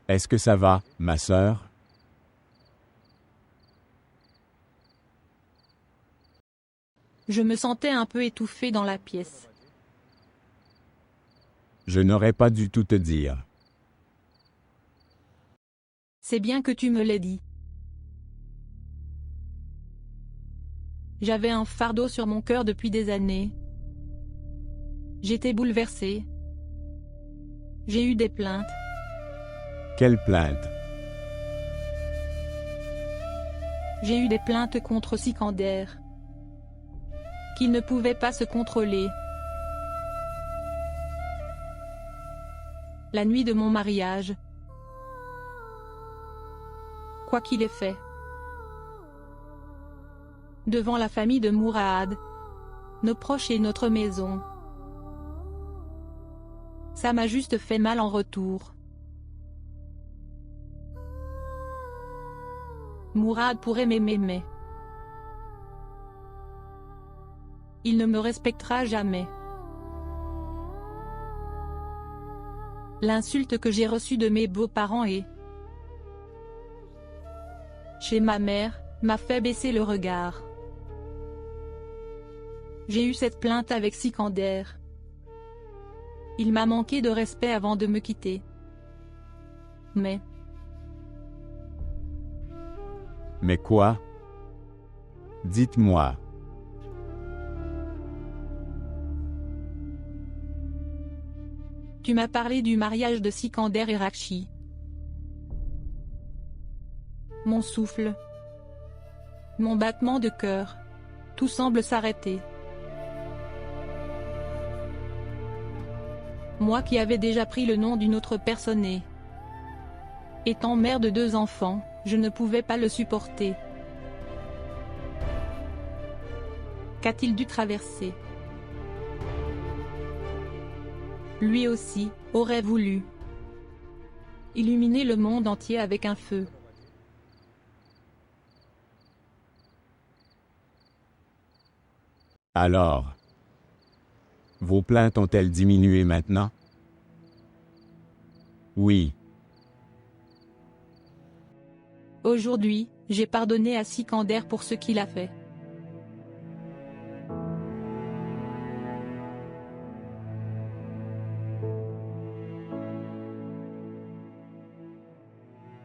Est-ce que ça va, ma sœur? Je me sentais un peu étouffée dans la pièce. Je n'aurais pas dû tout te dire. C'est bien que tu me l'aies dit. J'avais un fardeau sur mon cœur depuis des années. J'étais bouleversée. J'ai eu des plaintes. Quelle plainte? J'ai eu des plaintes contre Sikander. Qu'il ne pouvait pas se contrôler. La nuit de mon mariage. Quoi qu'il ait fait. Devant la famille de Mourad. Nos proches et notre maison. Ça m'a juste fait mal en retour. Mourad pourrait m'aimer mais il ne me respectera jamais. L'insulte que j'ai reçue de mes beaux-parents et chez ma mère m'a fait baisser le regard. J'ai eu cette plainte avec Sikander. Il m'a manqué de respect avant de me quitter. Mais quoi? Dites-moi. Tu m'as parlé du mariage de Sikander et Rakshi. Mon souffle, mon battement de cœur, tout semble s'arrêter. Moi qui avais déjà pris le nom d'une autre personne et, étant mère de 2 enfants, je ne pouvais pas le supporter. Qu'a-t-il dû traverser? Lui aussi aurait voulu illuminer le monde entier avec un feu. Alors, vos plaintes ont-elles diminué maintenant? Oui. Aujourd'hui, j'ai pardonné à Sikander pour ce qu'il a fait.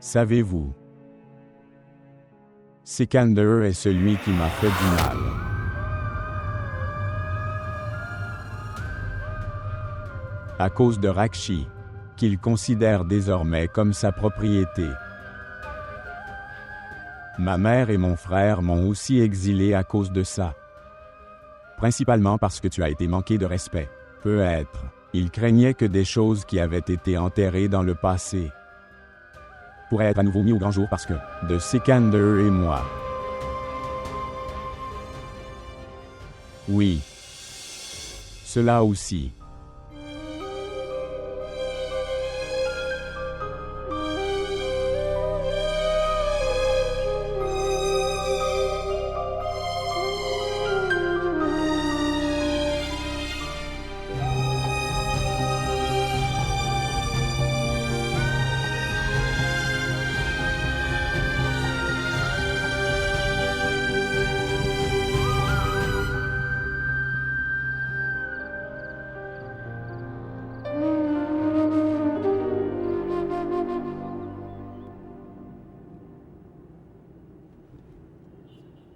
Savez-vous, Sikander est celui qui m'a fait du mal. À cause de Rakshi, qu'il considère désormais comme sa propriété. Ma mère et mon frère m'ont aussi exilé à cause de ça. Principalement parce que tu as été manqué de respect. Peut-être, ils craignaient que des choses qui avaient été enterrées dans le passé pourraient être à nouveau mis au grand jour parce que, de Sikander et moi. Oui. Cela aussi.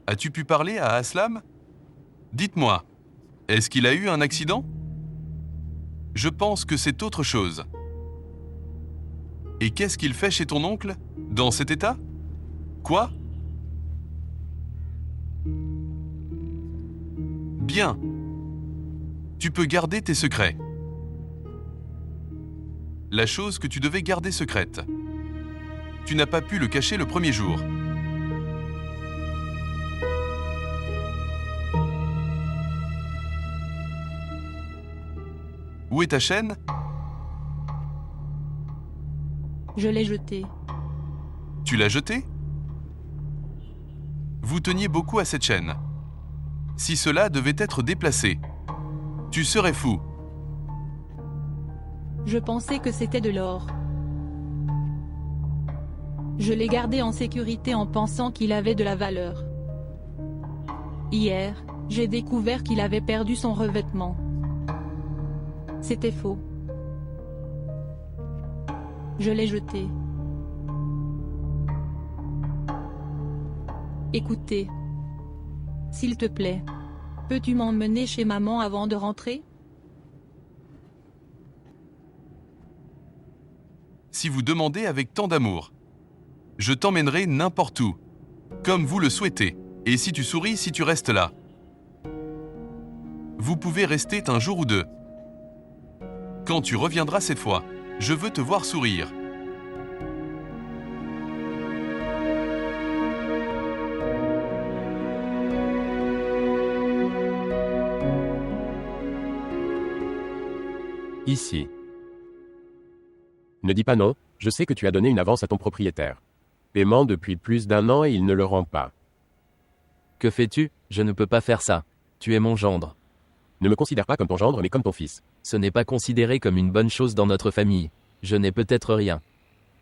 As-tu pu parler à Aslam? Dites-moi, est-ce qu'il a eu un accident? Je pense que c'est autre chose. Et qu'est-ce qu'il fait chez ton oncle, dans cet état? Quoi? Bien. Tu peux garder tes secrets. La chose que tu devais garder secrète. Tu n'as pas pu le cacher le premier jour. Où est ta chaîne? Je l'ai jetée. Tu l'as jetée? Vous teniez beaucoup à cette chaîne. Si cela devait être déplacé, tu serais fou. Je pensais que c'était de l'or. Je l'ai gardé en sécurité en pensant qu'il avait de la valeur. Hier, j'ai découvert qu'il avait perdu son revêtement. C'était faux. Je l'ai jeté. Écoutez. S'il te plaît. Peux-tu m'emmener chez maman avant de rentrer? Si vous demandez avec tant d'amour, je t'emmènerai n'importe où, comme vous le souhaitez, et si tu souris, si tu restes là. Vous pouvez rester un jour ou deux. Quand tu reviendras cette fois, je veux te voir sourire. Ici. Ne dis pas non, je sais que tu as donné une avance à ton propriétaire. Paiement depuis plus d'1 an et il ne le rend pas. Que fais-tu? Je ne peux pas faire ça. Tu es mon gendre. Ne me considère pas comme ton gendre mais comme ton fils. Ce n'est pas considéré comme une bonne chose dans notre famille. Je n'ai peut-être rien.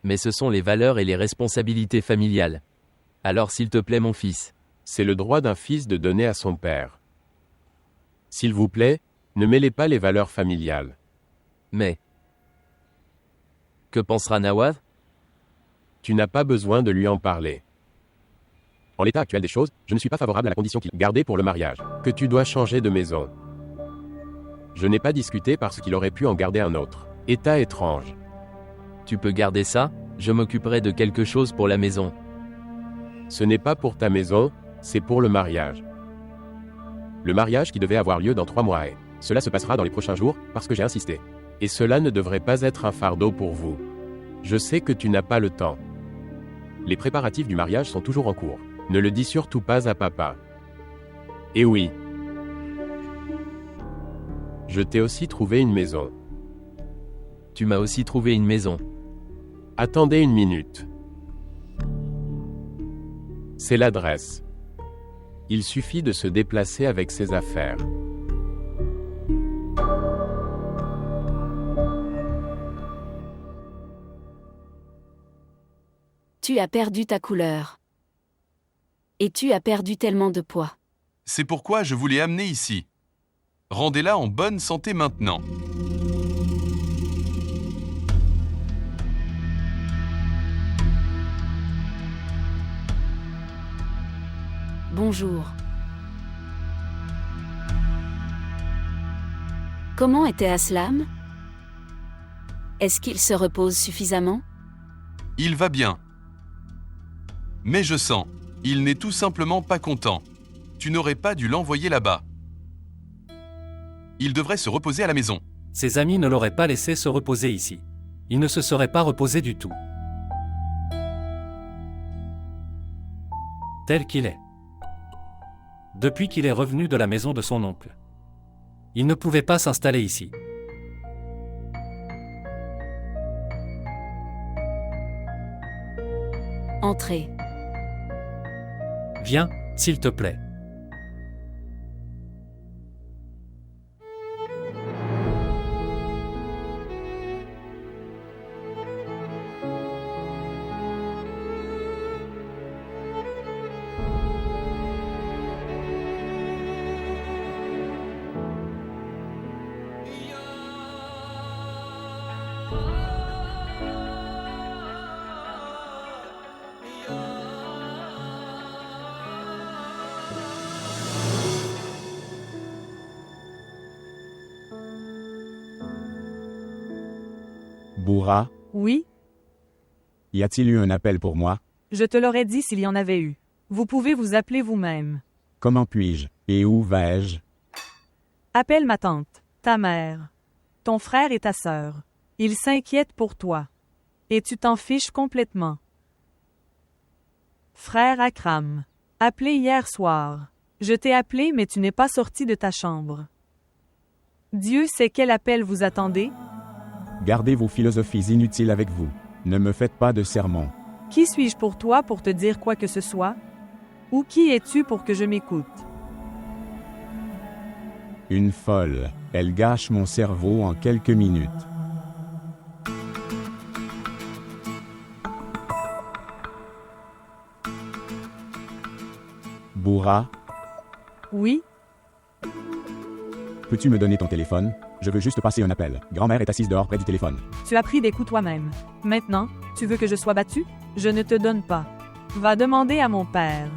Mais ce sont les valeurs et les responsabilités familiales. Alors s'il te plaît mon fils. C'est le droit d'un fils de donner à son père. S'il vous plaît, ne mêlez pas les valeurs familiales. Mais... Que pensera Nawad? Tu n'as pas besoin de lui en parler. En l'état actuel des choses, je ne suis pas favorable à la condition qu'il gardait pour le mariage, que tu dois changer de maison. Je n'ai pas discuté parce qu'il aurait pu en garder un autre. État étrange. Tu peux garder ça? Je m'occuperai de quelque chose pour la maison. Ce n'est pas pour ta maison, c'est pour le mariage. Le mariage qui devait avoir lieu dans 3 mois et cela se passera dans les prochains jours parce que j'ai insisté. Et cela ne devrait pas être un fardeau pour vous. Je sais que tu n'as pas le temps. Les préparatifs du mariage sont toujours en cours. Ne le dis surtout pas à papa. Et oui. Je t'ai aussi trouvé une maison. Tu m'as aussi trouvé une maison. Attendez une minute. C'est l'adresse. Il suffit de se déplacer avec ses affaires. Tu as perdu ta couleur. Et tu as perdu tellement de poids. C'est pourquoi je vous l'ai amené ici. Rendez-la en bonne santé maintenant. Bonjour. Comment était Aslam? Est-ce qu'il se repose suffisamment? Il va bien. Mais je sens, il n'est tout simplement pas content. Tu n'aurais pas dû l'envoyer là-bas. Il devrait se reposer à la maison. Ses amis ne l'auraient pas laissé se reposer ici. Il ne se serait pas reposé du tout. Tel qu'il est. Depuis qu'il est revenu de la maison de son oncle. Il ne pouvait pas s'installer ici. Entrez. Viens, s'il te plaît. Bourra, Oui, y a-t-il eu un appel pour moi? je te l'aurais dit s'il y en avait eu. Vous pouvez vous appeler vous-même. Comment puis-je? Et où vais-je? Appelle ma tante, ta mère, ton frère et ta sœur. Ils s'inquiètent pour toi. Et tu t'en fiches complètement. Frère Akram. Appelé hier soir. Je t'ai appelé mais tu n'es pas sorti de ta chambre. Dieu sait quel appel vous attendez? Gardez vos philosophies inutiles avec vous. Ne me faites pas de sermons. Qui suis-je pour toi pour te dire quoi que ce soit? Ou qui es-tu pour que je m'écoute? Une folle. Elle gâche mon cerveau en quelques minutes. Boura, Oui? peux-tu me donner ton téléphone? Je veux juste passer un appel. Grand-mère est assise dehors près du téléphone. Tu as pris des coups toi-même. Maintenant, tu veux que je sois battu? Je ne te donne pas. Va demander à mon père.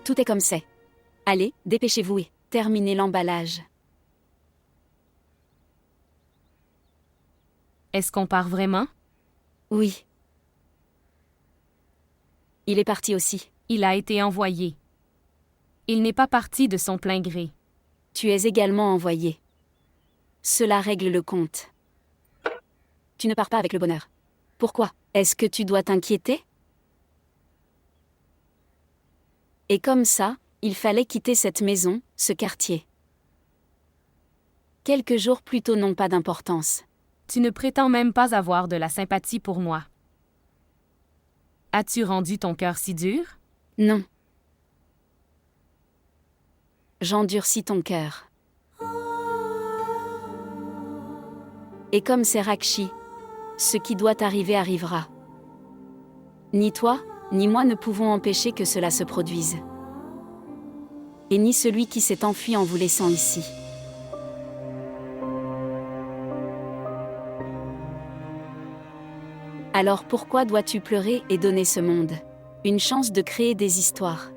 Tout est comme c'est. Allez, dépêchez-vous et terminez l'emballage. Est-ce qu'on part vraiment? Oui. Il est parti aussi. Il a été envoyé. Il n'est pas parti de son plein gré. Tu es également envoyé. Cela règle le compte. Tu ne pars pas avec le bonheur. Pourquoi? Est-ce que tu dois t'inquiéter? Et comme ça, il fallait quitter cette maison, ce quartier. Quelques jours plus tôt n'ont pas d'importance. Tu ne prétends même pas avoir de la sympathie pour moi. As-tu rendu ton cœur si dur? Non. J'endurcis ton cœur. Et comme c'est Rakshi, ce qui doit arriver arrivera. Ni toi, ni moi ne pouvons empêcher que cela se produise. Et ni celui qui s'est enfui en vous laissant ici. Alors pourquoi dois-tu pleurer et donner ce monde une chance de créer des histoires?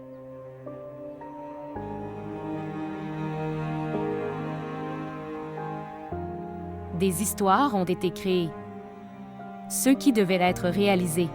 Des histoires ont été créées. Ceux qui devaient être réalisés.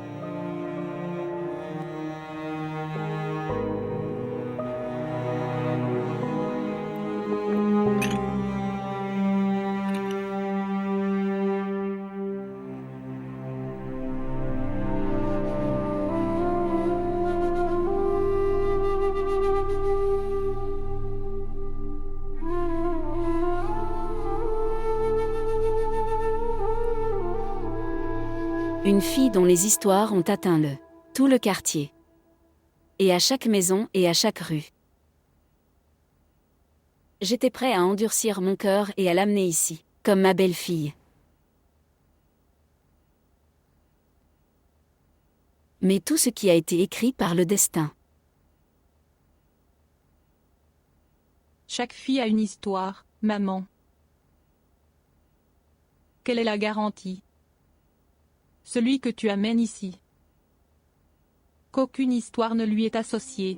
Une fille dont les histoires ont atteint tout le quartier. Et à chaque maison et à chaque rue. J'étais prêt à endurcir mon cœur et à l'amener ici, comme ma belle-fille. Mais tout ce qui a été écrit par le destin. Chaque fille a une histoire, maman. Quelle est la garantie? Celui que tu amènes ici. Qu'aucune histoire ne lui est associée.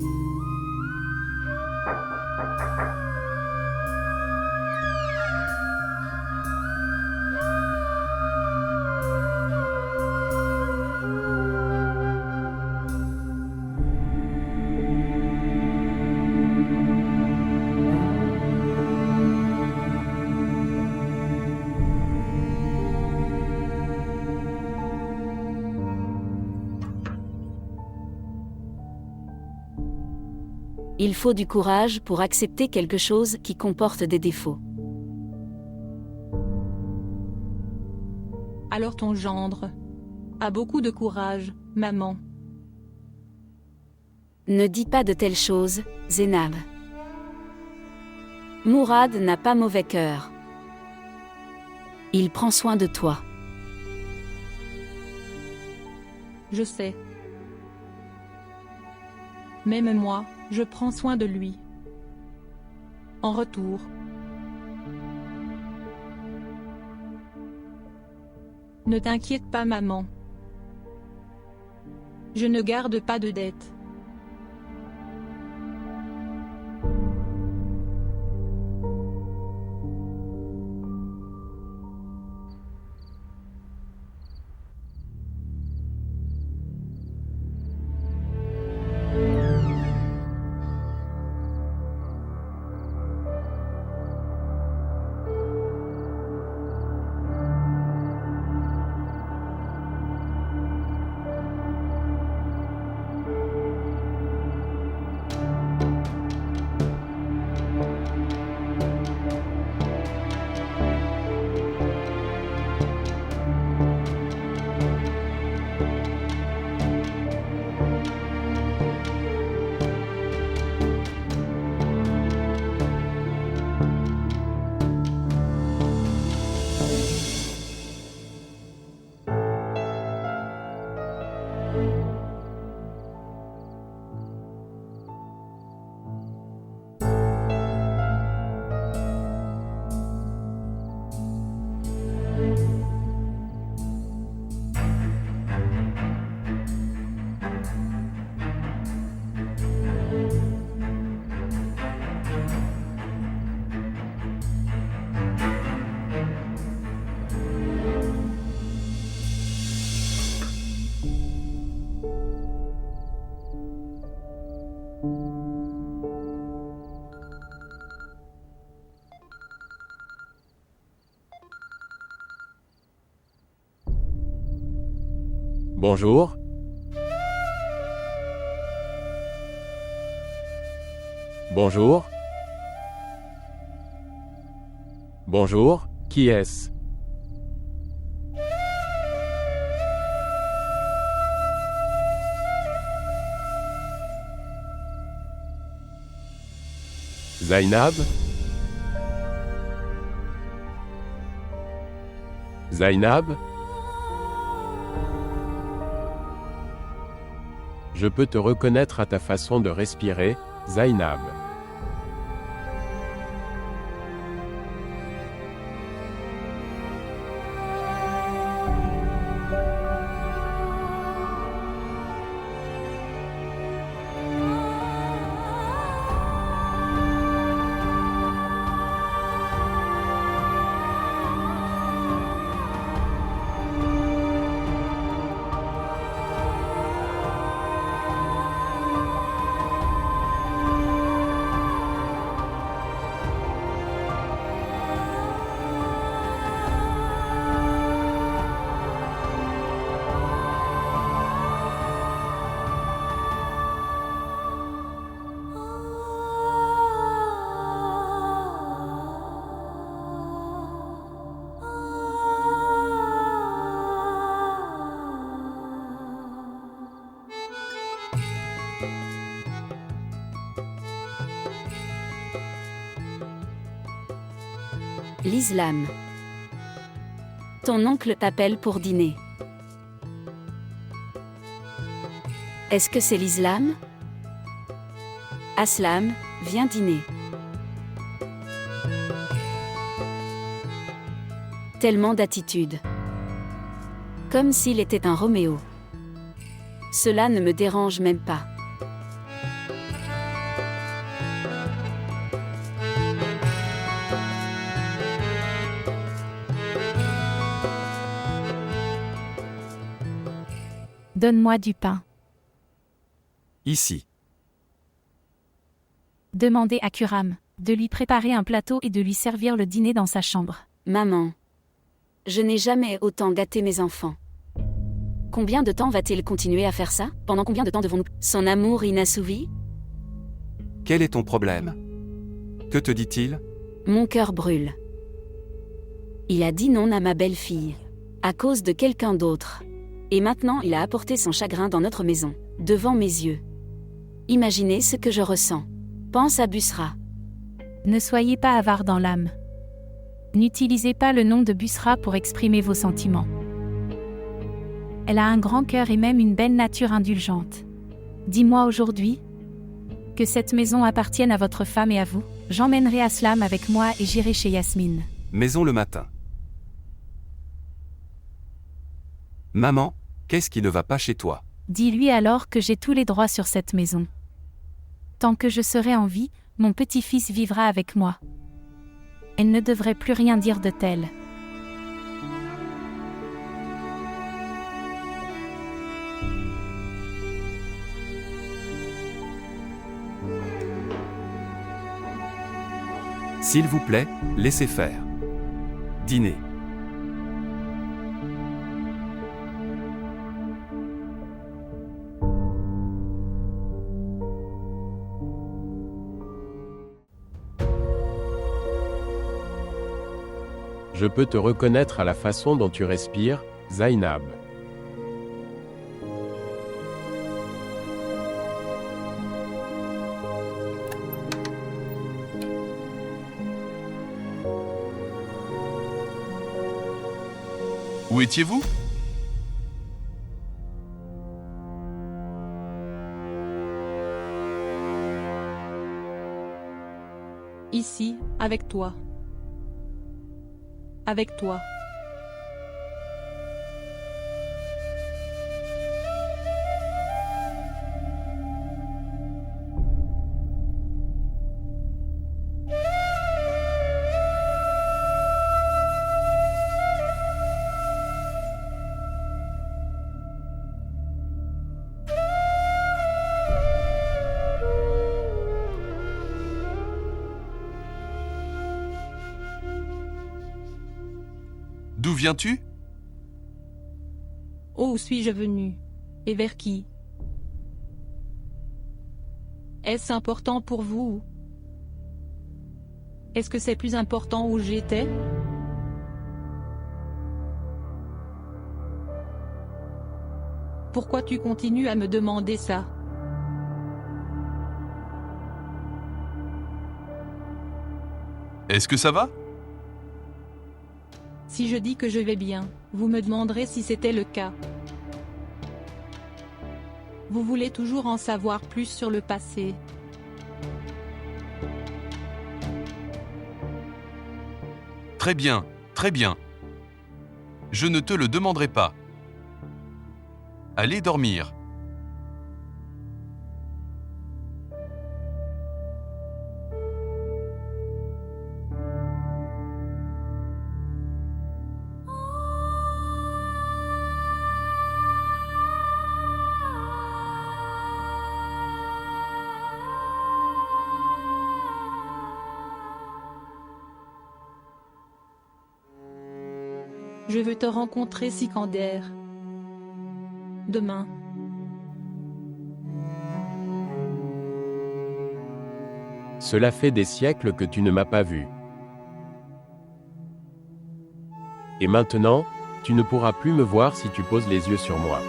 Il faut du courage pour accepter quelque chose qui comporte des défauts. Alors ton gendre a beaucoup de courage, maman. Ne dis pas de telles choses, Zénab. Mourad n'a pas mauvais cœur. Il prend soin de toi. Je sais. Même moi, je prends soin de lui. En retour. Ne t'inquiète pas, maman. Je ne garde pas de dette. Bonjour. Bonjour. Bonjour, qui est-ce? Zainab? Zainab? Je peux te reconnaître à ta façon de respirer, Zainab. L'islam. Ton oncle t'appelle pour dîner. Est-ce que c'est l'islam? Aslam, viens dîner. Tellement d'attitude. Comme s'il était un Roméo. Cela ne me dérange même pas. Donne-moi du pain. Ici. Demandez à Kuram de lui préparer un plateau et de lui servir le dîner dans sa chambre. Maman. Je n'ai jamais autant gâté mes enfants. Combien de temps va-t-il continuer à faire ça? Pendant combien de temps devons-nous... Son amour inassouvi? Quel est ton problème? Que te dit-il? Mon cœur brûle. Il a dit non à ma belle-fille. À cause de quelqu'un d'autre. Et maintenant il a apporté son chagrin dans notre maison, devant mes yeux. Imaginez ce que je ressens. Pense à Busra. Ne soyez pas avare dans l'âme. N'utilisez pas le nom de Busra pour exprimer vos sentiments. Elle a un grand cœur et même une belle nature indulgente. Dis-moi aujourd'hui que cette maison appartienne à votre femme et à vous. J'emmènerai Aslam avec moi et j'irai chez Yasmine. Maison le matin. Maman, qu'est-ce qui ne va pas chez toi? Dis-lui alors que j'ai tous les droits sur cette maison. Tant que je serai en vie, mon petit-fils vivra avec moi. Elle ne devrait plus rien dire de tel. S'il vous plaît, laissez faire. Dîner. Je peux te reconnaître à la façon dont tu respires, Zainab. Où étiez-vous? Ici, avec toi. Avec toi. D'où viens-tu? Où suis-je venu? Et vers qui? Est-ce important pour vous? Est-ce que c'est plus important où j'étais? Pourquoi tu continues à me demander ça? Est-ce que ça va? Si je dis que je vais bien, vous me demanderez si c'était le cas. Vous voulez toujours en savoir plus sur le passé. Très bien, très bien. Je ne te le demanderai pas. Allez dormir. Je veux te rencontrer, Sikander. Demain. Cela fait des siècles que tu ne m'as pas vu. Et maintenant, tu ne pourras plus me voir si tu poses les yeux sur moi.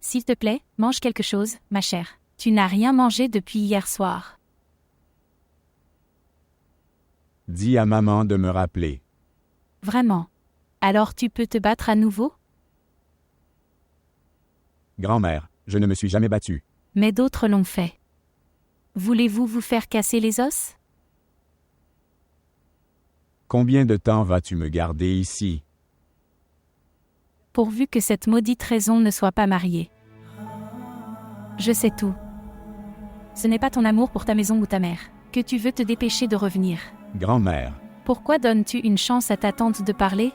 S'il te plaît, mange quelque chose, ma chère. Tu n'as rien mangé depuis hier soir. Dis à maman de me rappeler. Vraiment. Alors tu peux te battre à nouveau? Grand-mère, je ne me suis jamais battu. Mais d'autres l'ont fait. Voulez-vous vous faire casser les os? Combien de temps vas-tu me garder ici? Pourvu que cette maudite raison ne soit pas mariée. Je sais tout. Ce n'est pas ton amour pour ta maison ou ta mère, que tu veux te dépêcher de revenir. Grand-mère, Pourquoi donnes-tu une chance à ta tante de parler?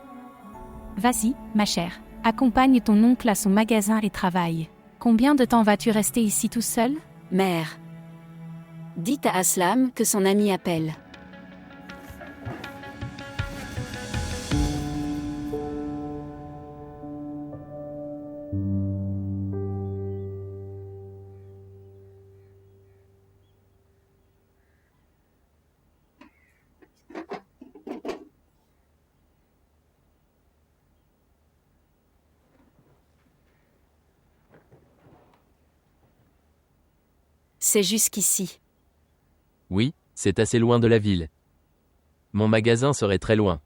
Vas-y, ma chère. Accompagne ton oncle à son magasin et travaille. Combien de temps vas-tu rester ici tout seul? Mère. Dites à Aslam que son ami appelle. C'est jusqu'ici. Oui, c'est assez loin de la ville. Mon magasin serait très loin.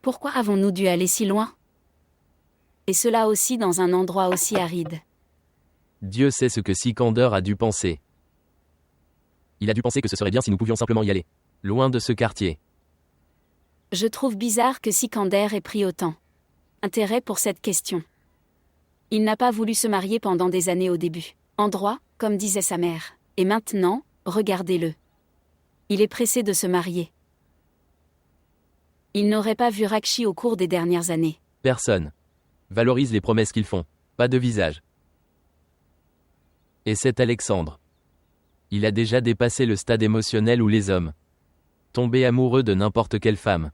Pourquoi avons-nous dû aller si loin? Et cela aussi dans un endroit aussi aride. Dieu sait ce que Sikander a dû penser. Il a dû penser que ce serait bien si nous pouvions simplement y aller. Loin de ce quartier. Je trouve bizarre que Sikander ait pris autant intérêt pour cette question. Il n'a pas voulu se marier pendant des années au début. En droit, comme disait sa mère. Et maintenant, regardez-le. Il est pressé de se marier. Il n'aurait pas vu Rakshi au cours des dernières années. Personne. Valorise les promesses qu'ils font. Pas de visage. Et c'est Alexandre. Il a déjà dépassé le stade émotionnel où les hommes tombaient amoureux de n'importe quelle femme.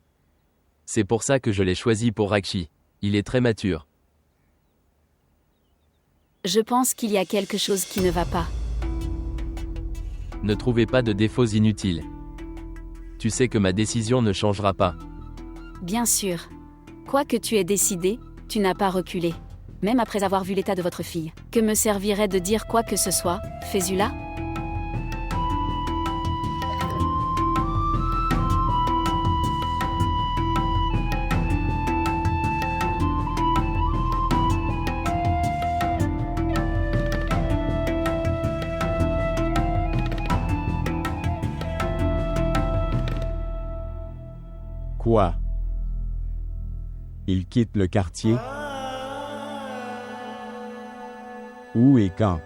C'est pour ça que je l'ai choisi pour Rakshi. Il est très mature. Je pense qu'il y a quelque chose qui ne va pas. Ne trouvez pas de défauts inutiles. Tu sais que ma décision ne changera pas. Bien sûr. Quoi que tu aies décidé, tu n'as pas reculé. Même après avoir vu l'état de votre fille. Que me servirait de dire quoi que ce soit, Fezula? Quoi? Il quitte le quartier? Où et quand?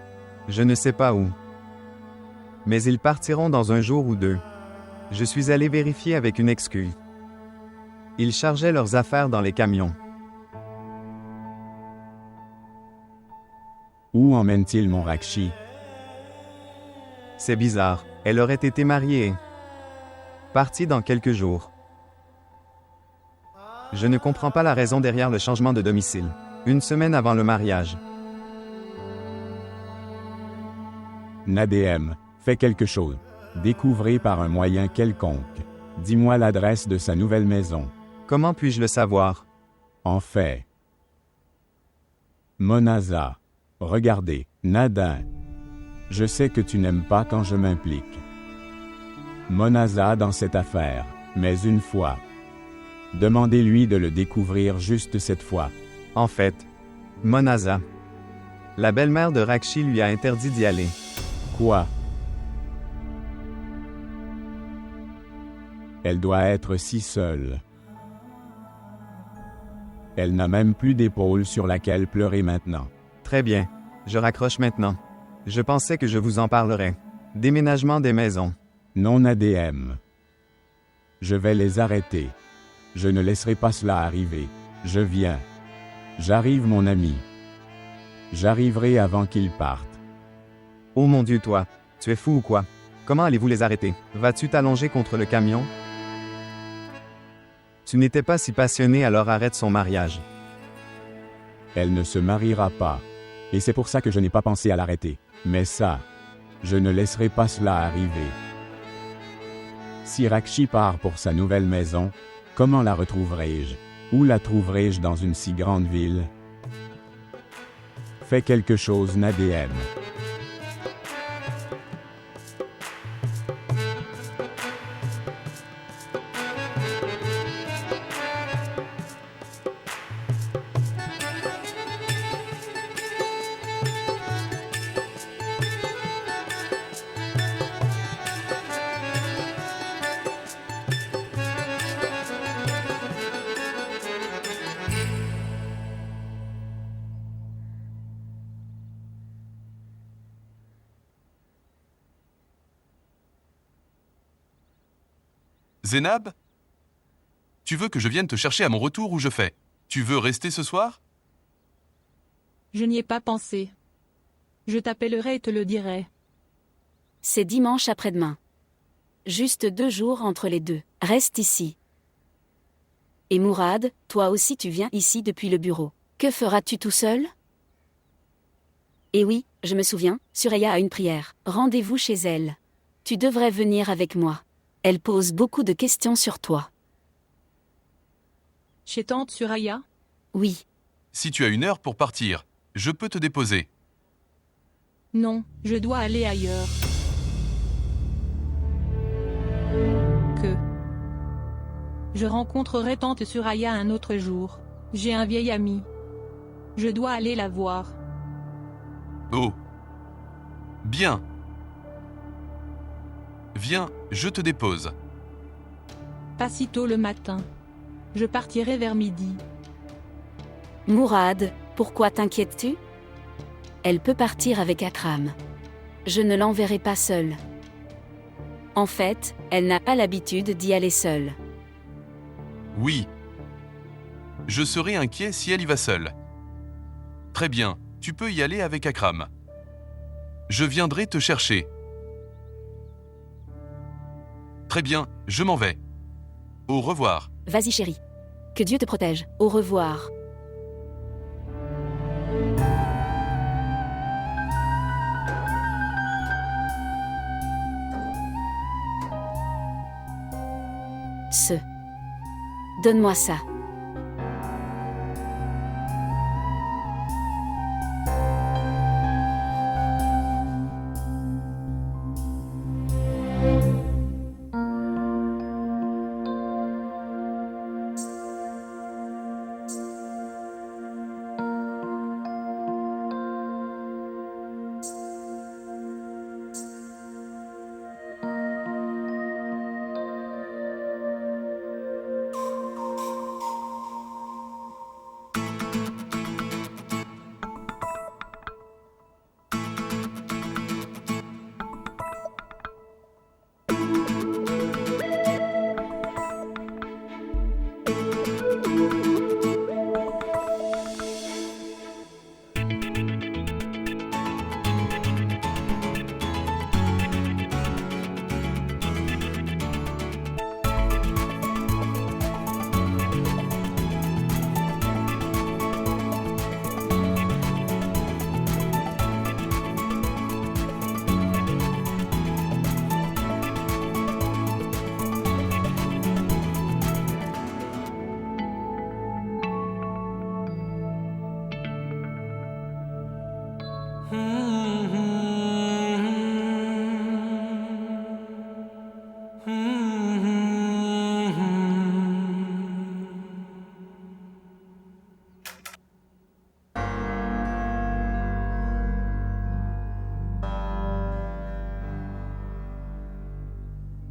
Je ne sais pas où. Mais ils partiront dans un jour ou deux. Je suis allé vérifier avec une excuse. Ils chargeaient leurs affaires dans les camions. Où emmène-t-il mon Rakshi? C'est bizarre, elle aurait été mariée. Partie dans quelques jours. Je ne comprends pas la raison derrière le changement de domicile. Une semaine avant le mariage. Nadem, fais quelque chose. Découvrez par un moyen quelconque. Dis-moi l'adresse de sa nouvelle maison. Comment puis-je le savoir? En fait. Monaza. Regardez, Nadin. Je sais que tu n'aimes pas quand je m'implique. Monaza dans cette affaire, mais une fois. Demandez-lui de le découvrir juste cette fois. En fait, Monaza. La belle-mère de Rakshi lui a interdit d'y aller. Quoi? Elle doit être si seule. Elle n'a même plus d'épaule sur laquelle pleurer maintenant. Très bien. Je raccroche maintenant. Je pensais que je vous en parlerais. Déménagement des maisons. Non ADM. Je vais les arrêter. Je ne laisserai pas cela arriver. Je viens. J'arrive mon ami. J'arriverai avant qu'ils partent. Oh mon Dieu toi, tu es fou ou quoi? Comment allez-vous les arrêter? Vas-tu t'allonger contre le camion? Tu n'étais pas si passionné alors arrête son mariage. Elle ne se mariera pas. Et c'est pour ça que je n'ai pas pensé à l'arrêter. Mais ça, je ne laisserai pas cela arriver. Si Rakshi part pour sa nouvelle maison, comment la retrouverai-je? Où la trouverai-je dans une si grande ville? Fais quelque chose, Nadem. Zénab? Tu veux que je vienne te chercher à mon retour ou je fais? Tu veux rester ce soir? Je n'y ai pas pensé. Je t'appellerai et te le dirai. C'est dimanche après-demain. Juste 2 jours entre les deux. Reste ici. Et Mourad, toi aussi tu viens ici depuis le bureau. Que feras-tu tout seul? Eh oui, je me souviens, Suraya a une prière. Rendez-vous chez elle. Tu devrais venir avec moi. Elle pose beaucoup de questions sur toi. Chez tante Suraya? Oui. Si tu as 1 heure pour partir, je peux te déposer. Non, je dois aller ailleurs. Que je rencontrerai tante Suraya un autre jour. J'ai un vieil ami. Je dois aller la voir. Oh. Bien. Viens, je te dépose. Pas si tôt le matin. Je partirai vers midi. Mourad, pourquoi t'inquiètes-tu? Elle peut partir avec Akram. Je ne l'enverrai pas seule. En fait, elle n'a pas l'habitude d'y aller seule. Oui. Je serai inquiet si elle y va seule. Très bien, tu peux y aller avec Akram. Je viendrai te chercher. Très bien, je m'en vais. Au revoir. Vas-y chérie. Que Dieu te protège. Au revoir. Donne-moi ça.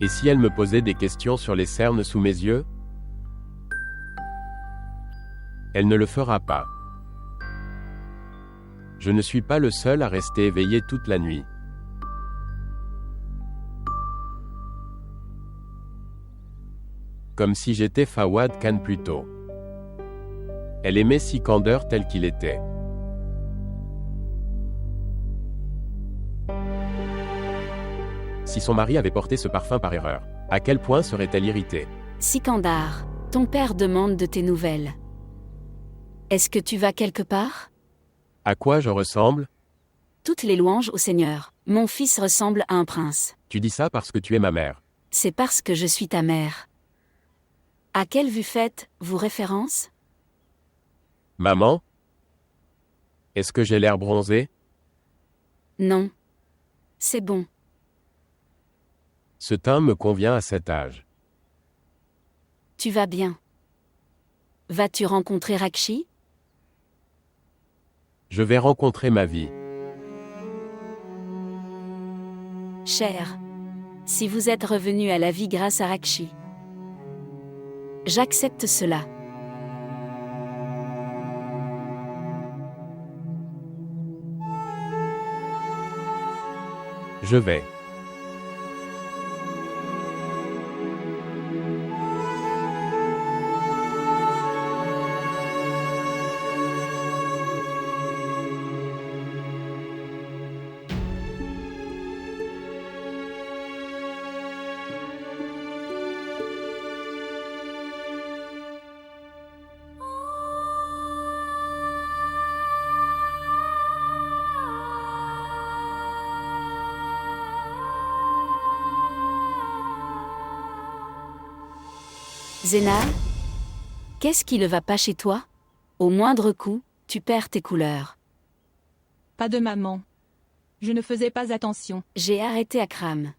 Et si elle me posait des questions sur les cernes sous mes yeux? Elle ne le fera pas. Je ne suis pas le seul à rester éveillé toute la nuit. Comme si j'étais Fawad Khan plus tôt. Elle aimait Sikander tel qu'il était. Si son mari avait porté ce parfum par erreur, à quel point serait-elle irritée? Sikandar, ton père demande de tes nouvelles. Est-ce que tu vas quelque part? À quoi je ressemble? Toutes les louanges au Seigneur. Mon fils ressemble à un prince. Tu dis ça parce que tu es ma mère. C'est parce que je suis ta mère. À quelle vue faites-vous référence? Maman? Est-ce que j'ai l'air bronzé? Non. C'est bon. Ce teint me convient à cet âge. Tu vas bien. Vas-tu rencontrer Rakshi? Je vais rencontrer ma vie. Cher. Si vous êtes revenu à la vie grâce à Rakshi. J'accepte cela. Je vais. Zénab? Qu'est-ce qui ne va pas chez toi? Au moindre coup, tu perds tes couleurs. Pas de maman. Je ne faisais pas attention. J'ai arrêté Akram.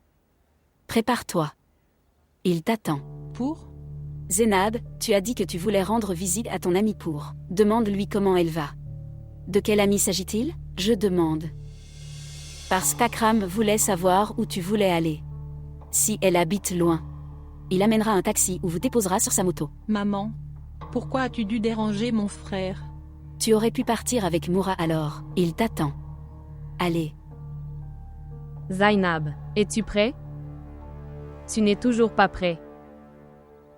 Prépare-toi. Il t'attend. Pour? Zénab, tu as dit que tu voulais rendre visite à ton amie pour. Demande-lui comment elle va. De quelle amie s'agit-il? Je demande. Parce qu'Akram voulait savoir où tu voulais aller. Si elle habite loin, il amènera un taxi ou vous déposera sur sa moto. Maman, pourquoi as-tu dû déranger mon frère? Tu aurais pu partir avec Moura alors. Il t'attend. Allez. Zainab, es-tu prêt? Tu n'es toujours pas prêt.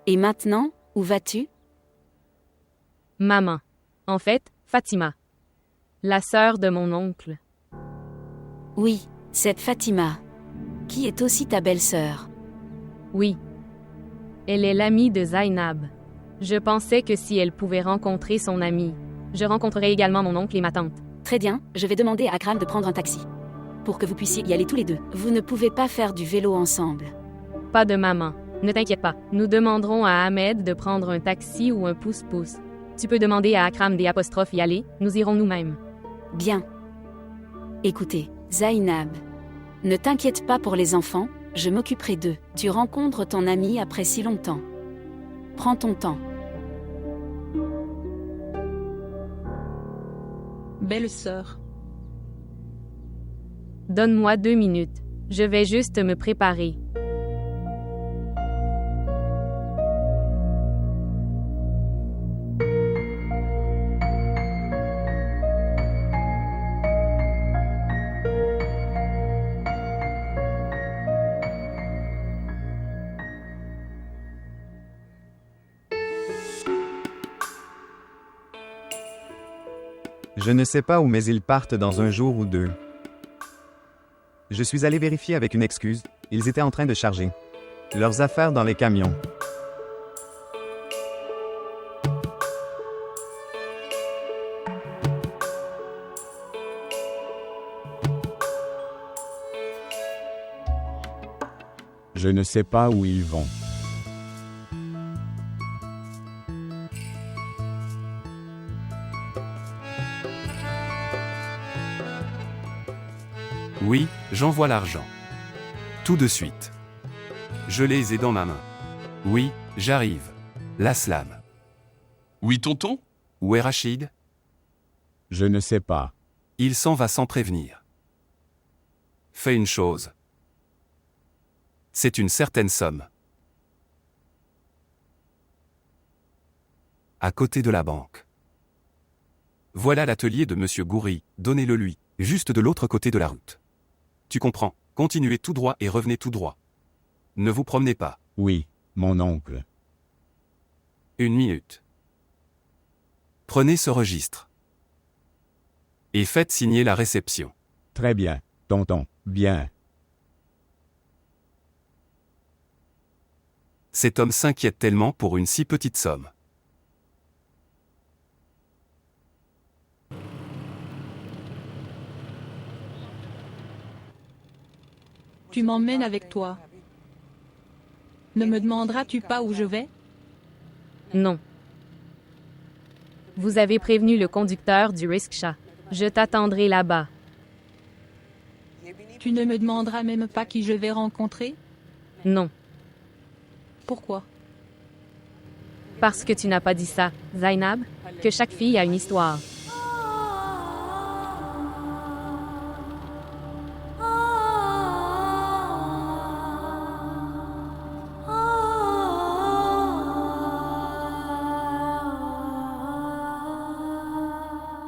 Et maintenant, où vas-tu? Maman. En fait, Fatima. La sœur de mon oncle. Oui, cette Fatima. Qui est aussi ta belle-sœur. Oui. Elle est l'amie de Zainab. Je pensais que si elle pouvait rencontrer son amie, je rencontrerais également mon oncle et ma tante. Très bien, je vais demander à Akram de prendre un taxi. Pour que vous puissiez y aller tous les deux. Vous ne pouvez pas faire du vélo ensemble. Pas de maman. Ne t'inquiète pas. Nous demanderons à Ahmed de prendre un taxi ou un pouce-pouce. Tu peux demander à Akram des apostrophes y aller, nous irons nous-mêmes. Bien. Écoutez, Zainab. Ne t'inquiète pas pour les enfants, je m'occuperai d'eux. Tu rencontres ton ami après si longtemps. Prends ton temps. Belle-sœur. Donne-moi 2 minutes. Je vais juste me préparer. Je ne sais pas où, mais ils partent dans un jour ou deux. Je suis allé vérifier avec une excuse, ils étaient en train de charger leurs affaires dans les camions. Je ne sais pas où ils vont. Oui, j'envoie l'argent. Tout de suite. Je les ai dans ma main. Oui, j'arrive. L'Aslam. Oui, tonton? Où est Rachid? Je ne sais pas. Il s'en va sans prévenir. Fais une chose. C'est une certaine somme. À côté de la banque. Voilà l'atelier de Monsieur Goury, donnez-le lui, juste de l'autre côté de la route. Tu comprends, continuez tout droit et revenez tout droit. Ne vous promenez pas. Oui, mon oncle. 1 minute. Prenez ce registre. Et faites signer la réception. Très bien, tonton, bien. Cet homme s'inquiète tellement pour une si petite somme. Tu m'emmènes avec toi. Ne me demanderas-tu pas où je vais? Non. Vous avez prévenu le conducteur du rickshaw. Je t'attendrai là-bas. Tu ne me demanderas même pas qui je vais rencontrer? Non. Pourquoi? Parce que tu n'as pas dit ça, Zainab, que chaque fille a une histoire.